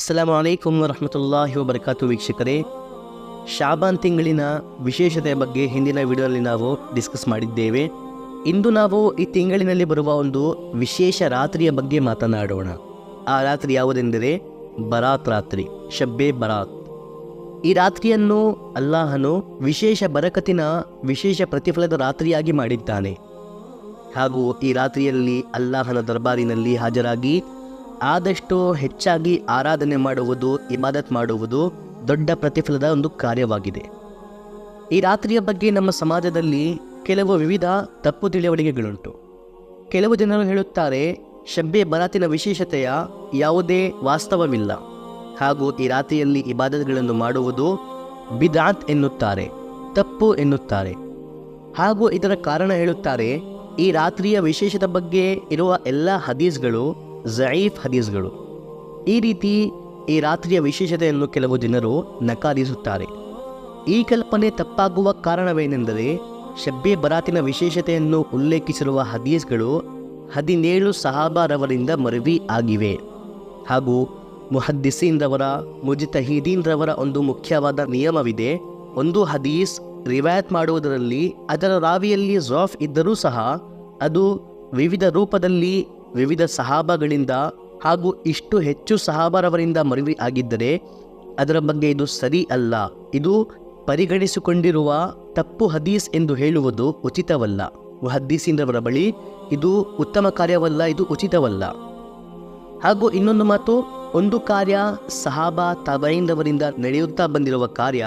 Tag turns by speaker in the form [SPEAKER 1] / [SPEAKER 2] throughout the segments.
[SPEAKER 1] ಅಸ್ಸಲಾಮು ಅಲೈಕುಮ್ ವರಹಮತುಲ್ಲಾಹಿ ವಬರಕಾತು. ವೀಕ್ಷಕರೇ, ಶಾಬಾನ್ ತಿಂಗಳಿನ ವಿಶೇಷತೆಯ ಬಗ್ಗೆ ಹಿಂದಿನ ವಿಡಿಯೋದಲ್ಲಿ ನಾವು ಡಿಸ್ಕಸ್ ಮಾಡಿದ್ದೇವೆ. ಇಂದು ನಾವು ಈ ತಿಂಗಳಿನಲ್ಲಿ ಬರುವ ಒಂದು ವಿಶೇಷ ರಾತ್ರಿಯ ಬಗ್ಗೆ ಮಾತನಾಡೋಣ. ಆ ರಾತ್ರಿ ಯಾವುದೆಂದರೆ ಬರಾತ್ ರಾತ್ರಿ, ಶಬ್ಬೆ ಬರಾತ್. ಈ ರಾತ್ರಿಯನ್ನು ಅಲ್ಲಾಹನು ವಿಶೇಷ ಬರಕತಿನ ವಿಶೇಷ ಪ್ರತಿಫಲದ ರಾತ್ರಿಯಾಗಿ ಮಾಡಿದ್ದಾನೆ. ಹಾಗೂ ಈ ರಾತ್ರಿಯಲ್ಲಿ ಅಲ್ಲಾಹನ ದರ್ಬಾರಿನಲ್ಲಿ ಹಾಜರಾಗಿ ಆದಷ್ಟು ಹೆಚ್ಚಾಗಿ ಆರಾಧನೆ ಮಾಡುವುದು, ಇಬಾದತ್ ಮಾಡುವುದು ದೊಡ್ಡ ಪ್ರತಿಫಲದ ಒಂದು ಕಾರ್ಯವಾಗಿದೆ. ಈ ರಾತ್ರಿಯ ಬಗ್ಗೆ ನಮ್ಮ ಸಮಾಜದಲ್ಲಿ ಕೆಲವು ವಿವಿಧ ತಪ್ಪು ತಿಳಿವಳಿಕೆಗಳುಂಟು. ಕೆಲವು ಜನರು ಹೇಳುತ್ತಾರೆ ಶಬ್ಬೆ ಬರಾತಿನ ವಿಶೇಷತೆಯ ಯಾವುದೇ ವಾಸ್ತವವಿಲ್ಲ, ಹಾಗೂ ಈ ರಾತ್ರಿಯಲ್ಲಿ ಇಬಾದತ್ಗಳನ್ನು ಮಾಡುವುದು ಬಿದಾತ್ ಎನ್ನುತ್ತಾರೆ, ತಪ್ಪು ಎನ್ನುತ್ತಾರೆ. ಹಾಗೂ ಇದರ ಕಾರಣ ಹೇಳುತ್ತಾರೆ, ಈ ರಾತ್ರಿಯ ವಿಶೇಷತೆ ಬಗ್ಗೆ ಇರುವ ಎಲ್ಲ ಹದೀಸ್ಗಳು ಝঈಫ್ ಹದೀಸ್ಗಳು. ಈ ರೀತಿ ಈ ರಾತ್ರಿಯ ವಿಶೇಷತೆಯನ್ನು ಕೆಲವು ಜನರು ನಕಾರಿಸುತ್ತಾರೆ. ಈ ಕಲ್ಪನೆ ತಪ್ಪಾಗುವ ಕಾರಣವೇನೆಂದರೆ, ಶಬ್ಬೆ ಬರಾತಿನ ವಿಶೇಷತೆಯನ್ನು ಉಲ್ಲೇಖಿಸಿರುವ ಹದೀಸ್ಗಳು 17 ಸಹಾಬಾರವರಿಂದ ಮರವಿ ಆಗಿವೆ. ಹಾಗೂ ಮುಹದ್ದಿಸೀನ್ರವರ, ಮುಜ್ತಹೀದೀನ್ರವರ ಒಂದು ಮುಖ್ಯವಾದ ನಿಯಮವಿದೆ. ಒಂದು ಹದೀಸ್ ರಿವಾಯತ್ ಮಾಡುವುದರಲ್ಲಿ ಅದರ ರಾವಿಯಲ್ಲಿ ಝಾಫ್ ಇದ್ದರೂ ಸಹ ಅದು ವಿವಿಧ ರೂಪದಲ್ಲಿ ವಿವಿಧ ಸಹಾಬಗಳಿಂದ ಹಾಗೂ ಇಷ್ಟು ಹೆಚ್ಚು ಸಹಾಬರವರಿಂದ ಮರವಿ ಆಗಿದ್ದರೆ ಅದರ ಬಗ್ಗೆ ಇದು ಸರಿ ಅಲ್ಲ, ಇದು ಪರಿಗಣಿಸಿಕೊಂಡಿರುವ ತಪ್ಪು ಹದೀಸ್ ಎಂದು ಹೇಳುವುದು ಉಚಿತವಲ್ಲ. ಮುಹದ್ದಿಸೀನ್ರವರ ಬಳಿ ಇದು ಉತ್ತಮ ಕಾರ್ಯವಲ್ಲ, ಇದು ಉಚಿತವಲ್ಲ. ಹಾಗೂ ಇನ್ನೊಂದು ಮಾತು, ಒಂದು ಕಾರ್ಯ ಸಹಾಬಾ ತಾಬঈನ್ರವರಿಂದ ನಡೆಯುತ್ತಾ ಬಂದಿರುವ ಕಾರ್ಯ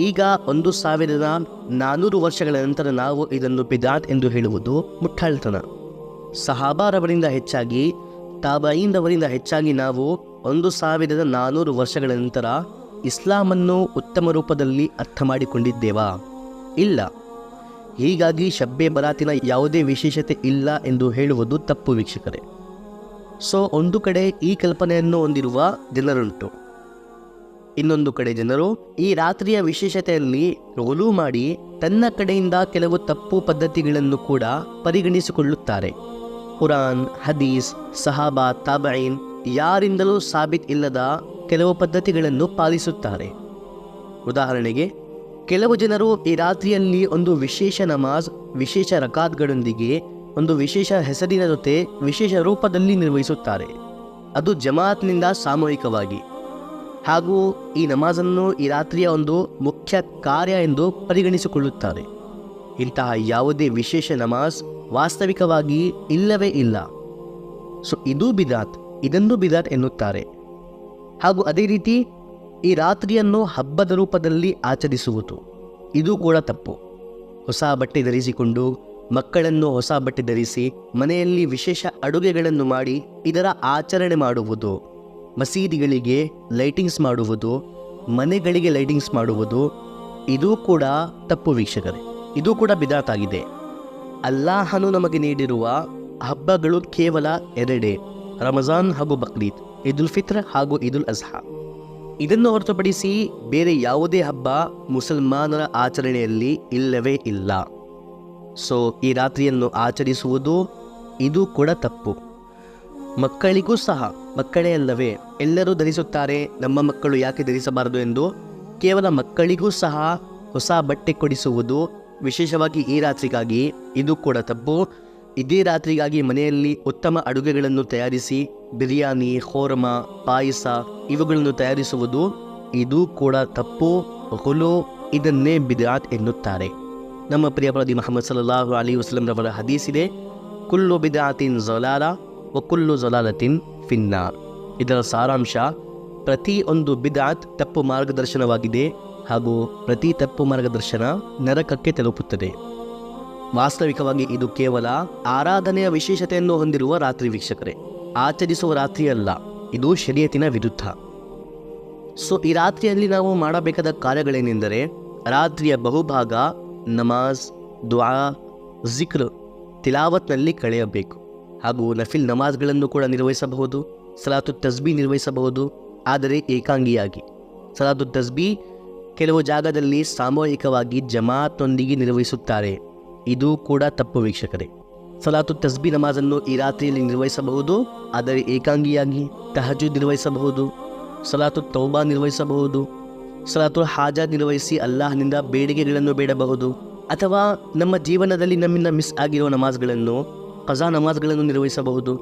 [SPEAKER 1] ಈಗ 1400 ವರ್ಷಗಳ ನಂತರ ನಾವು ಇದನ್ನು ಬಿದಾತ್ ಎಂದು ಹೇಳುವುದು ಮುಟ್ಟಾಳ್ತನ. ಸಹಾಬಾರವರಿಂದ ಹೆಚ್ಚಾಗಿ, ತಾಬঈನ್ರವರಿಂದ ಹೆಚ್ಚಾಗಿ ನಾವು 1400 ವರ್ಷಗಳ ನಂತರ ಇಸ್ಲಾಮನ್ನು ಉತ್ತಮ ರೂಪದಲ್ಲಿ ಅರ್ಥ ಮಾಡಿಕೊಂಡಿದ್ದೇವಾ? ಇಲ್ಲ. ಹೀಗಾಗಿ ಶಬ್ಬೆ ಬರಾತಿನ ಯಾವುದೇ ವಿಶೇಷತೆ ಇಲ್ಲ ಎಂದು ಹೇಳುವುದು ತಪ್ಪು ವೀಕ್ಷಕರೇ. ಸೊ ಒಂದು ಕಡೆ ಈ ಕಲ್ಪನೆಯನ್ನು ಹೊಂದಿರುವ ಜನರುಂಟು, ಇನ್ನೊಂದು ಕಡೆ ಜನರು ಈ ರಾತ್ರಿಯ ವಿಶೇಷತೆಯಲ್ಲಿ ರುಲು ಮಾಡಿ ತನ್ನ ಕಡೆಯಿಂದ ಕೆಲವು ತಪ್ಪು ಪದ್ಧತಿಗಳನ್ನು ಕೂಡ ಪರಿಗಣಿಸಿಕೊಳ್ಳುತ್ತಾರೆ. ಕುರಾನ್, ಹದೀಸ್, ಸಹಾಬಾ, ತಾಬঈನ್ ಯಾರಿಂದಲೂ ಸಾಬೀತ್ ಇಲ್ಲದ ಕೆಲವು ಪದ್ಧತಿಗಳನ್ನು ಪಾಲಿಸುತ್ತಾರೆ. ಉದಾಹರಣೆಗೆ, ಕೆಲವು ಜನರು ಈ ರಾತ್ರಿಯಲ್ಲಿ ಒಂದು ವಿಶೇಷ ನಮಾಜ್ ವಿಶೇಷ ರಕಾತ್ಗಳೊಂದಿಗೆ ಒಂದು ವಿಶೇಷ ಹೆಸರಿನ ಜೊತೆ ವಿಶೇಷ ರೂಪದಲ್ಲಿ ನಿರ್ವಹಿಸುತ್ತಾರೆ. ಅದು ಜಮಾತ್ನಿಂದ ಸಾಮೂಹಿಕವಾಗಿ. ಹಾಗೂ ಈ ನಮಾಜನ್ನು ಈ ರಾತ್ರಿಯ ಒಂದು ಮುಖ್ಯ ಕಾರ್ಯ ಎಂದು ಪರಿಗಣಿಸಿಕೊಳ್ಳುತ್ತಾರೆ. ಇಂತಹ ಯಾವುದೇ ವಿಶೇಷ ನಮಾಜ್ ವಾಸ್ತವಿಕವಾಗಿ ಇಲ್ಲವೇ ಇಲ್ಲ. ಸೊ ಇದು ಬಿದಾತ್, ಇದನ್ನು ಬಿದಾತ್ ಎನ್ನುತ್ತಾರೆ. ಹಾಗೂ ಅದೇ ರೀತಿ ಈ ರಾತ್ರಿಯನ್ನು ಹಬ್ಬದ ರೂಪದಲ್ಲಿ ಆಚರಿಸುವುದು, ಇದು ಕೂಡ ತಪ್ಪು. ಹೊಸ ಬಟ್ಟೆ ಧರಿಸಿಕೊಂಡು ಮಕ್ಕಳನ್ನು ಹೊಸ ಬಟ್ಟೆ ಧರಿಸಿ ಮನೆಯಲ್ಲಿ ವಿಶೇಷ ಅಡುಗೆಗಳನ್ನು ಮಾಡಿ ಇದರ ಆಚರಣೆ ಮಾಡುವುದು, ಮಸೀದಿಗಳಿಗೆ ಲೈಟಿಂಗ್ಸ್ ಮಾಡುವುದು, ಮನೆಗಳಿಗೆ ಲೈಟಿಂಗ್ಸ್ ಮಾಡುವುದು, ಇದು ಕೂಡ ತಪ್ಪು ವೀಕ್ಷಕರೇ. ಇದು ಕೂಡ ಬಿದಾತ್ ಆಗಿದೆ. ಅಲ್ಲಾಹನು ನಮಗೆ ನೀಡಿರುವ ಹಬ್ಬಗಳು ಕೇವಲ 2: ರಮಜಾನ್ ಹಾಗೂ ಬಕ್ರೀದ್, ಈದುಲ್ ಫಿತ್ರ್ ಹಾಗೂ ಈದುಲ್ ಅಜ್ಹಾ. ಇದನ್ನು ಹೊರತುಪಡಿಸಿ ಬೇರೆ ಯಾವುದೇ ಹಬ್ಬ ಮುಸಲ್ಮಾನರ ಆಚರಣೆಯಲ್ಲಿ ಇಲ್ಲವೇ ಇಲ್ಲ. ಸೊ ಈ ರಾತ್ರಿಯನ್ನು ಆಚರಿಸುವುದು ಇದು ಕೂಡ ತಪ್ಪು. ಮಕ್ಕಳಿಗೂ ಸಹ, ಮಕ್ಕಳೇ ಅಲ್ಲವೇ ಎಲ್ಲರೂ ಧರಿಸುತ್ತಾರೆ, ನಮ್ಮ ಮಕ್ಕಳು ಯಾಕೆ ಧರಿಸಬಾರದು ಎಂದು ಕೇವಲ ಮಕ್ಕಳಿಗೂ ಸಹ ಹೊಸ ಬಟ್ಟೆ ಕೊಡಿಸುವುದು, ವಿಶೇಷವಾಗಿ ಈ ರಾತ್ರಿಗಾಗಿ, ಇದು ಕೂಡ ತಪ್ಪು. ಇದೇ ರಾತ್ರಿಗಾಗಿ ಮನೆಯಲ್ಲಿ ಉತ್ತಮ ಅಡುಗೆಗಳನ್ನು ತಯಾರಿಸಿ ಬಿರಿಯಾನಿ, ಖೋರ್ಮಾ, ಪಾಯಸ ಇವುಗಳನ್ನು ತಯಾರಿಸುವುದು, ಇದು ಕೂಡ ತಪ್ಪು. ಹುಲು, ಇದನ್ನೇ ಬಿದಾತ್ ಎನ್ನುತ್ತಾರೆ. ನಮ್ಮ ಪ್ರಿಯ ಪ್ರವಾದಿ ಮುಹಮ್ಮದ್ ಸಲ್ಲಲ್ಲಾಹು ಅಲೈಹಿ ವಸಲ್ಲಂ ರವರ ಹದೀಸಿದೆ, ಕುಲ್ಲು ಬಿದಾತಿನ್ ಝಲಾಲ ವ ಕುಲ್ಲು ಝಲಾಲತಿನ್ ಫಿನ್ನಾರ್. ಇದರ ಸಾರಾಂಶ, ಪ್ರತಿ ಒಂದು ಬಿದಾತ್ ತಪ್ಪು ಮಾರ್ಗದರ್ಶನವಾಗಿದೆ ಹಾಗೂ ಪ್ರತಿ ತಪ್ಪು ಮಾರ್ಗದರ್ಶನ ನರಕಕ್ಕೆ ತಲುಪುತ್ತದೆ. ವಾಸ್ತವಿಕವಾಗಿ ಇದು ಕೇವಲ ಆರಾಧನೆಯ ವಿಶೇಷತೆಯನ್ನು ಹೊಂದಿರುವ ರಾತ್ರಿ ವೀಕ್ಷಕರೇ, ಆಚರಿಸುವ ರಾತ್ರಿ ಅಲ್ಲ, ಇದು ಶರೀಯತಿನ ವಿರುದ್ಧ. ಸೊ ಈ ರಾತ್ರಿಯಲ್ಲಿ ನಾವು ಮಾಡಬೇಕಾದ ಕಾರ್ಯಗಳೇನೆಂದರೆ, ರಾತ್ರಿಯ ಬಹುಭಾಗ ನಮಾಜ್, ದುಆ, ಜಿಕ್ರ್, ತಿಲಾವತ್ನಲ್ಲಿ ಕಳೆಯಬೇಕು. ಹಾಗೂ ನಫಿಲ್ ನಮಾಜ್ಗಳನ್ನು ಕೂಡ ನಿರ್ವಹಿಸಬಹುದು, ಸಲಾತು ತಸ್ಬೀ ನಿರ್ವಹಿಸಬಹುದು, ಆದರೆ ಏಕಾಂಗಿಯಾಗಿ. ಸಲಾತು ತಸ್ಬೀ ಕೆಲವು ಜಾಗದಲ್ಲಿ ಸಾಮೂಹಿಕವಾಗಿ ಜಮಾತ್ನೊಂದಿಗೆ ನಿರ್ವಹಿಸುತ್ತಾರೆ, ಇದು ಕೂಡ ತಪ್ಪು ವೀಕ್ಷಕರೇ. ಸಲಾತು ತಸ್ಬೀ ನಮಾಜನ್ನು ಈ ರಾತ್ರಿಯಲ್ಲಿ ನಿರ್ವಹಿಸಬಹುದು, ಆದರೆ ಏಕಾಂಗಿಯಾಗಿ. ತಹಜ್ಜುದ್ ನಿರ್ವಹಿಸಬಹುದು, ಸಲಾತು ತೌಬಾ ನಿರ್ವಹಿಸಬಹುದು, ಸಲಾತು ಹಾಜಾ ನಿರ್ವಹಿಸಿ ಅಲ್ಲಾಹನಿಂದ ಬೇಡಿಕೆಗಳನ್ನು ಬೇಡಬಹುದು, ಅಥವಾ ನಮ್ಮ ಜೀವನದಲ್ಲಿ ನಮ್ಮಿಂದ ಮಿಸ್ ಆಗಿರೋ ನಮಾಜ್ಗಳನ್ನು, ಕಜಾ ನಮಾಜ್ಗಳನ್ನು ನಿರ್ವಹಿಸಬಹುದು.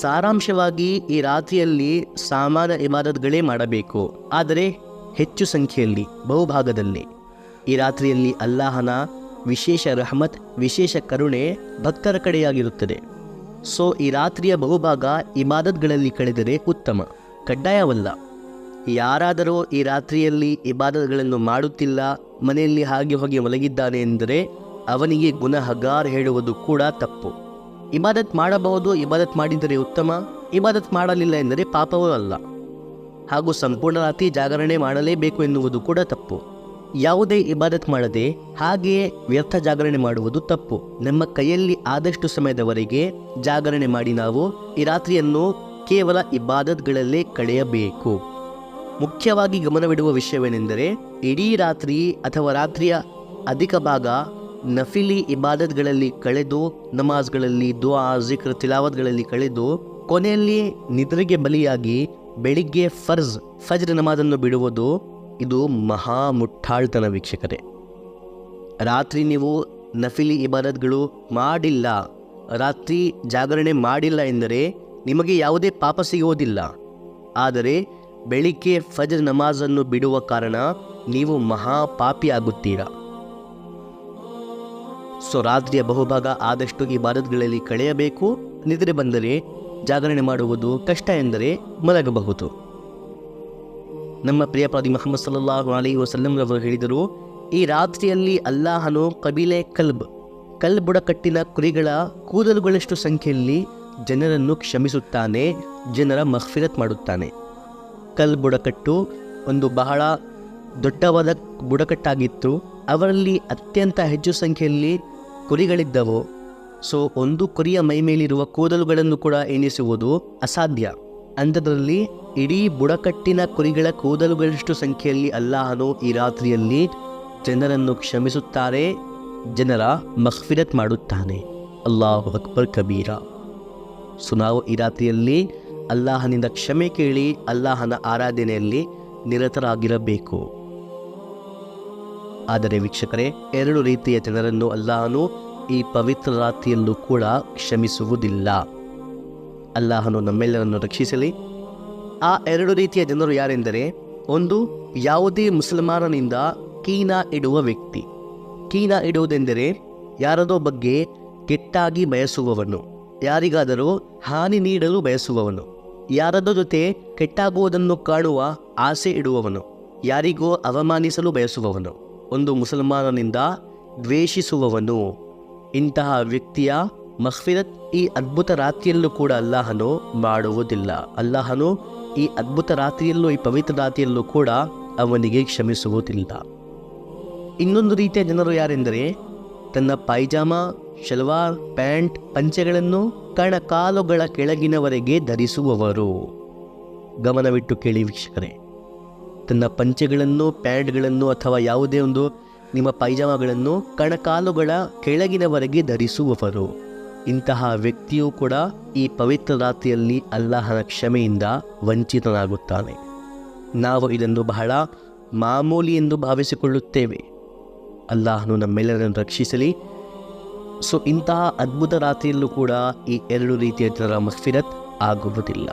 [SPEAKER 1] ಸಾರಾಂಶವಾಗಿ ಈ ರಾತ್ರಿಯಲ್ಲಿ ಸಾಮಾನ್ಯ ಇಬಾದತ್ಗಳೇ ಮಾಡಬೇಕು, ಆದರೆ ಹೆಚ್ಚು ಸಂಖ್ಯೆಯಲ್ಲಿ, ಬಹುಭಾಗದಲ್ಲಿ ಈ ರಾತ್ರಿಯಲ್ಲಿ ಅಲ್ಲಾಹನ ವಿಶೇಷ ರಹಮತ್, ವಿಶೇಷ ಕರುಣೆ ಭಕ್ತರ ಕಡೆಯಾಗಿರುತ್ತದೆ. ಸೊ ಈ ರಾತ್ರಿಯ ಬಹುಭಾಗ ಇಬಾದತ್ಗಳಲ್ಲಿ ಕಳೆದರೆ ಉತ್ತಮ, ಕಡ್ಡಾಯವಲ್ಲ. ಯಾರಾದರೂ ಈ ರಾತ್ರಿಯಲ್ಲಿ ಇಬಾದತ್ಗಳನ್ನು ಮಾಡುತ್ತಿಲ್ಲ, ಮನೆಯಲ್ಲಿ ಹಾಗೆ ಹೋಗಿ ಮಲಗಿದ್ದಾನೆ ಎಂದರೆ ಅವನಿಗೆ ಗುನಹಗಾರ್ ಹೇಳುವುದು ಕೂಡ ತಪ್ಪು. ಇಬಾದತ್ ಮಾಡಬಹುದು, ಇಬಾದತ್ ಮಾಡಿದರೆ ಉತ್ತಮ, ಇಬಾದತ್ ಮಾಡಲಿಲ್ಲ ಎಂದರೆ ಪಾಪವೂ ಅಲ್ಲ. ಹಾಗೂ ಸಂಪೂರ್ಣ ರಾತ್ರಿ ಜಾಗರಣೆ ಮಾಡಲೇಬೇಕು ಎನ್ನುವುದು ಕೂಡ ತಪ್ಪು. ಯಾವುದೇ ಇಬಾದತ್ ಮಾಡದೆ ಹಾಗೆಯೇ ವ್ಯರ್ಥ ಜಾಗರಣೆ ಮಾಡುವುದು ತಪ್ಪು. ನಮ್ಮ ಕೈಯಲ್ಲಿ ಆದಷ್ಟು ಸಮಯದವರೆಗೆ ಜಾಗರಣೆ ಮಾಡಿ ನಾವು ಈ ರಾತ್ರಿಯನ್ನು ಕೇವಲ ಇಬಾದತ್ಗಳಲ್ಲೇ ಕಳೆಯಬೇಕು. ಮುಖ್ಯವಾಗಿ ಗಮನವಿಡುವ ವಿಷಯವೇನೆಂದರೆ, ಇಡೀ ರಾತ್ರಿ ಅಥವಾ ರಾತ್ರಿಯ ಅಧಿಕ ಭಾಗ ನಫಿಲಿ ಇಬಾದತ್ಗಳಲ್ಲಿ ಕಳೆದು, ನಮಾಜ್ಗಳಲ್ಲಿ, ದುಆ, ಜಿಕ್ರ್, ತಿಲಾವತ್ಗಳಲ್ಲಿ ಕಳೆದು ಕೊನೆಯಲ್ಲಿ ನಿದ್ರೆಗೆ ಬಲಿಯಾಗಿ ಬೆಳಿಗ್ಗೆ ಫಜ್ರ್ ನಮಾಜನ್ನು ಬಿಡುವುದು ಇದು ಮಹಾ ಮುಟ್ಟಾಳ್ತನ ವೀಕ್ಷಕರೇ. ರಾತ್ರಿ ನೀವು ನಫಿಲಿ ಇಬಾದತ್ಗಳು ಮಾಡಿಲ್ಲ, ರಾತ್ರಿ ಜಾಗರಣೆ ಮಾಡಿಲ್ಲ ಎಂದರೆ ನಿಮಗೆ ಯಾವುದೇ ಪಾಪ ಸಿಗುವುದಿಲ್ಲ. ಆದರೆ ಬೆಳಿಗ್ಗೆ ಫಜ್ರ್ ನಮಾಜನ್ನು ಬಿಡುವ ಕಾರಣ ನೀವು ಮಹಾ ಪಾಪಿ ಆಗುತ್ತೀರಾ. ಸೊ ರಾತ್ರಿಯ ಬಹುಭಾಗ ಆದಷ್ಟು ಇಬಾದತ್ಗಳಲ್ಲಿ ಕಳೆಯಬೇಕು. ನಿದ್ರೆ ಬಂದರೆ ಜಾಗರಣೆ ಮಾಡುವುದು ಕಷ್ಟ ಎಂದರೆ ಮಲಗಬಹುದು. ನಮ್ಮ ಪ್ರಿಯ ಪ್ರವಾದಿ ಮುಹಮ್ಮದ್ ಸಲ್ಲಲ್ಲಾಹು ಅಲೈಹಿ ವಸಲ್ಲಂ ರವರು ಹೇಳಿದರು, ಈ ರಾತ್ರಿಯಲ್ಲಿ ಅಲ್ಲಾಹನು ಕಬೀಲೆ ಕಲ್ಬ್ ಬುಡಕಟ್ಟಿನ ಕುರಿಗಳ ಕೂದಲುಗಳಷ್ಟು ಸಂಖ್ಯೆಯಲ್ಲಿ ಜನರನ್ನು ಕ್ಷಮಿಸುತ್ತಾನೆ, ಜನರ ಮಗ್ಫಿರತ್ ಮಾಡುತ್ತಾನೆ. ಬುಡಕಟ್ಟು ಒಂದು ಬಹಳ ದೊಡ್ಡವಾದ ಬುಡಕಟ್ಟಾಗಿತ್ತು. ಅವರಲ್ಲಿ ಅತ್ಯಂತ ಹೆಚ್ಚು ಸಂಖ್ಯೆಯಲ್ಲಿ ಕುರಿಗಳಿದ್ದವು. ಸೊ ಒಂದು ಕುರಿಯ ಮೈಮೇಲಿರುವ ಕೂದಲುಗಳನ್ನು ಕೂಡ ಎಣಿಸುವುದು ಅಸಾಧ್ಯ. ಅಂಥದ್ರಲ್ಲಿ ಇಡೀ ಬುಡಕಟ್ಟಿನ ಕುರಿಗಳ ಕೂದಲುಗಳಷ್ಟು ಸಂಖ್ಯೆಯಲ್ಲಿ ಅಲ್ಲಾಹನು ಈ ರಾತ್ರಿಯಲ್ಲಿ ಜನರನ್ನು ಕ್ಷಮಿಸುತ್ತಾರೆ, ಜನರ ಮಗ್ಫಿರತ್ ಮಾಡುತ್ತಾನೆ. ಅಲ್ಲಾಹು ಅಕ್ಬರ್ ಕಬೀರ. ಸೊ ನಾವು ಈ ರಾತ್ರಿಯಲ್ಲಿ ಅಲ್ಲಾಹನಿಂದ ಕ್ಷಮೆ ಕೇಳಿ ಅಲ್ಲಾಹನ ಆರಾಧನೆಯಲ್ಲಿ ನಿರತರಾಗಿರಬೇಕು. ಆದರೆ ವೀಕ್ಷಕರೇ, 2 ರೀತಿಯ ಜನರನ್ನು ಅಲ್ಲಾಹನು ಈ ಪವಿತ್ರ ರಾತ್ರಿಯಲ್ಲೂ ಕೂಡ ಕ್ಷಮಿಸುವುದಿಲ್ಲ. ಅಲ್ಲಾಹನು ನಮ್ಮೆಲ್ಲರನ್ನು ರಕ್ಷಿಸಲಿ. ಆ 2 ರೀತಿಯ ಜನರು ಯಾರೆಂದರೆ, ಒಂದು, ಯಾವುದೇ ಮುಸಲ್ಮಾನನಿಂದ ಕೀನ ಇಡುವ ವ್ಯಕ್ತಿ. ಕೀನ ಇಡುವುದೆಂದರೆ ಯಾರದೋ ಬಗ್ಗೆ ಕೆಟ್ಟಾಗಿ ಬಯಸುವವನು, ಯಾರಿಗಾದರೂ ಹಾನಿ ನೀಡಲು ಬಯಸುವವನು, ಯಾರದೋ ಜೊತೆ ಕೆಟ್ಟಾಗುವುದನ್ನು ಕಾಣುವ ಆಸೆ ಇಡುವವನು, ಯಾರಿಗೋ ಅವಮಾನಿಸಲು ಬಯಸುವವನು, ಒಂದು ಮುಸಲ್ಮಾನನಿಂದ ದ್ವೇಷಿಸುವವನು. ಇಂತಹ ವ್ಯಕ್ತಿಯ ಮಗ್ಫಿರತ್ ಈ ಅದ್ಭುತ ರಾತ್ರಿಯಲ್ಲೂ ಕೂಡ ಅಲ್ಲಾಹನು ಮಾಡುವುದಿಲ್ಲ. ಅಲ್ಲಾಹನು ಈ ಅದ್ಭುತ ರಾತ್ರಿಯಲ್ಲೂ, ಈ ಪವಿತ್ರ ರಾತ್ರಿಯಲ್ಲೂ ಕೂಡ ಅವನಿಗೆ ಕ್ಷಮಿಸುವುದಿಲ್ಲ. ಇನ್ನೊಂದು ರೀತಿಯ ಜನರು ಯಾರೆಂದರೆ, ತನ್ನ ಪೈಜಾಮ, ಶಲ್ವಾರ್, ಪ್ಯಾಂಟ್, ಪಂಚೆಗಳನ್ನು ಕಣಕಾಲುಗಳ ಕೆಳಗಿನವರೆಗೆ ಧರಿಸುವವರು. ಗಮನವಿಟ್ಟು ಕೇಳಿ ವೀಕ್ಷಕರೇ, ತನ್ನ ಪಂಚೆಗಳನ್ನು, ಪ್ಯಾಂಟ್ಗಳನ್ನು ಅಥವಾ ಯಾವುದೇ ಒಂದು ನಿಮ್ಮ ಪೈಜಾಮಗಳನ್ನು ಕಣಕಾಲುಗಳ ಕೆಳಗಿನವರೆಗೆ ಧರಿಸುವವರು. ಇಂತಹ ವ್ಯಕ್ತಿಯೂ ಕೂಡ ಈ ಪವಿತ್ರ ರಾತ್ರಿಯಲ್ಲಿ ಅಲ್ಲಾಹನ ಕ್ಷಮೆಯಿಂದ ವಂಚಿತನಾಗುತ್ತಾನೆ. ನಾವು ಇದನ್ನು ಬಹಳ ಮಾಮೂಲಿ ಎಂದು ಭಾವಿಸಿಕೊಳ್ಳುತ್ತೇವೆ. ಅಲ್ಲಾಹನು ನಮ್ಮೆಲ್ಲರನ್ನು ರಕ್ಷಿಸಲಿ. ಸೊ ಇಂತಹ ಅದ್ಭುತ ರಾತ್ರಿಯಲ್ಲೂ ಕೂಡ ಈ 2 ರೀತಿಯ ಜನರ ಮಗ್ಫಿರತ್ ಆಗುವುದಿಲ್ಲ.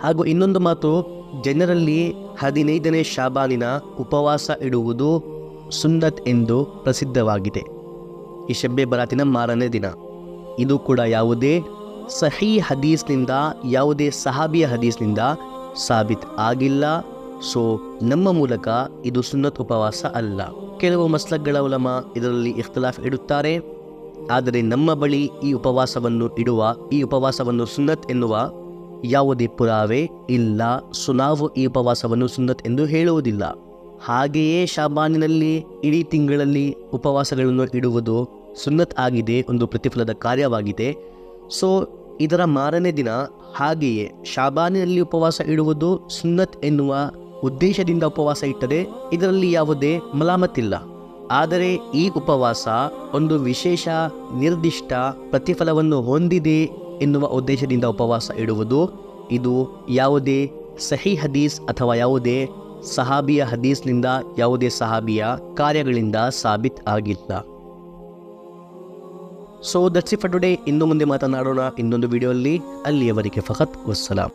[SPEAKER 1] ಹಾಗೂ ಇನ್ನೊಂದು ಮಾತು, ಜನರಲ್ಲಿ 15ನೇ ಶಾಬಾನಿನ ಉಪವಾಸ ಇಡುವುದು ಸುನ್ನತ್ ಎಂದು ಪ್ರಸಿದ್ಧವಾಗಿದೆ. ಈ ಶಬ್ಬೆ ಬರಾತಿನ ಮಾರನೇ ದಿನ. ಇದು ಕೂಡ ಯಾವುದೇ ಸಹೀ ಹದೀಸ್ನಿಂದ, ಯಾವುದೇ ಸಹಾಬಿಯ ಹದೀಸ್ನಿಂದ ಸಾಬೀತ್ ಆಗಿಲ್ಲ. ಸೊ ನಮ್ಮ ಮೂಲಕ ಇದು ಸುನ್ನತ್ ಉಪವಾಸ ಅಲ್ಲ. ಕೆಲವು ಮಸ್ಲಕ್ಗಳ ಉಲಮ ಇದರಲ್ಲಿ ಇಖ್ತಿಲಾಫ್ ಇಡುತ್ತಾರೆ. ಆದರೆ ನಮ್ಮ ಬಳಿ ಈ ಉಪವಾಸವನ್ನು ಸುನ್ನತ್ ಎನ್ನುವ ಯಾವುದೇ ಪುರಾವೆ ಇಲ್ಲ. ಸೊ ನಾವು ಈ ಉಪವಾಸವನ್ನು ಸುನ್ನತ್ ಎಂದು ಹೇಳುವುದಿಲ್ಲ. ಹಾಗೆಯೇ ಶಾಬಾನಿನಲ್ಲಿ ಇಡೀ ತಿಂಗಳಲ್ಲಿ ಉಪವಾಸಗಳನ್ನು ಇಡುವುದು ಸುನ್ನತ್ ಆಗಿದೆ, ಒಂದು ಪ್ರತಿಫಲದ ಕಾರ್ಯವಾಗಿದೆ. ಸೊ ಇದರ ಮಾರನೇ ದಿನ ಹಾಗೆಯೇ ಶಾಬಾನಿನಲ್ಲಿ ಉಪವಾಸ ಇಡುವುದು ಸುನ್ನತ್ ಎನ್ನುವ ಉದ್ದೇಶದಿಂದ ಉಪವಾಸ ಇಟ್ಟರೆ ಇದರಲ್ಲಿ ಯಾವುದೇ ಮಲಾಮತ್ತಿಲ್ಲ. ಆದರೆ ಈ ಉಪವಾಸ ಒಂದು ವಿಶೇಷ ನಿರ್ದಿಷ್ಟ ಪ್ರತಿಫಲವನ್ನು ಹೊಂದಿದೆ ಎನ್ನುವ ಉದ್ದೇಶದಿಂದ ಉಪವಾಸ ಇಡುವುದು ಇದು ಯಾವುದೇ ಸಹಿ ಹದೀಸ್ ಅಥವಾ ಯಾವುದೇ ಸಹಾಬಿಯ ಹದೀಸ್ನಿಂದ, ಯಾವುದೇ ಸಹಾಬಿಯ ಕಾರ್ಯಗಳಿಂದ ಸಾಬೀತ್ ಆಗಿಲ್ಲ. So that's it for today. ಇನ್ನು ಮುಂದೆ ಮಾತನಾಡೋಣ ಇನ್ನೊಂದು ವಿಡಿಯೋಲ್ಲಿ. ಅಲ್ಲಿಯವರೆಗೆ ಫಕತ್ ವಸ್ಸಲಾಂ.